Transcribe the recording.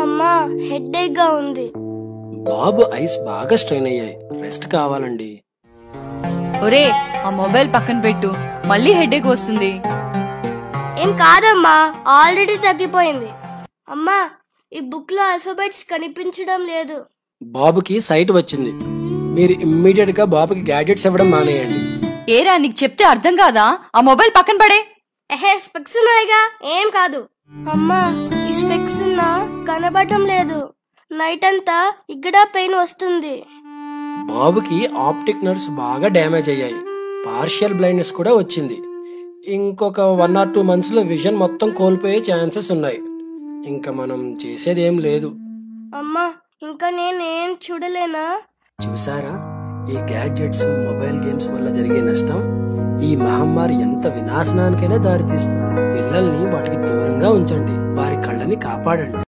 అమ్మా హెడేక్ గా ఉంది. బాబు ఐస్ బాగా స్ట్రెయిన్ అయ్యాయి, రెస్ట్ కావాలండి. ఒరే, ఆ మొబైల్ పక్కన పెట్టు, మళ్ళీ హెడేక్ వస్తుంది. ఏం కాదమ్మా, ఆల్రెడీ తగ్గిపోయింది. అమ్మా ఈ బుక్ లో ఆల్ఫాబెట్స్ కనిపించడం లేదు. బాబుకి సైట్ వచ్చింది. మీరు ఇమ్మీడియట్ గా బాబుకి గ్యాడ్జెట్స్ ఇవ్వడం మానేయండి. ఏరా, నీకు చెప్తే అర్థం కాదా? ఆ మొబైల్ పక్కన పడే. స్పెక్స్ ఉన్నాయిగా, ఏం కాదు. అమ్మా ఈ స్పెక్స్ ఉన్నా కనబడటం లేదు. నైట్ అంతా ఇక్కడ పెయిన్ వస్తుంది. బాబుకి ఆప్టిక్ నర్వ్స్ బాగా డ్యామేజ్ అయ్యాయి, పార్షియల్ బ్లైండ్నెస్ కూడా వచ్చింది. ఇంకొక 1 or 2 months లో విజన్ మొత్తం కోల్పోయే ఛాన్సెస్ ఉన్నాయి. ఇంకా మనం చేసేది ఏం లేదు. అమ్మా ఇంకా నేనేం చూడలేనా? చూసారా, ఈ గ్యాడ్జెట్స్ మొబైల్ గేమ్స్ వల్ల జరిగే నష్టం? ఈ మహమ్మారి ఎంత వినాశనానికైనా దారితీస్తుంది. పిల్లల్ని వాటికి దూరంగా ఉంచండి, వారి కళ్ళని కాపాడండి.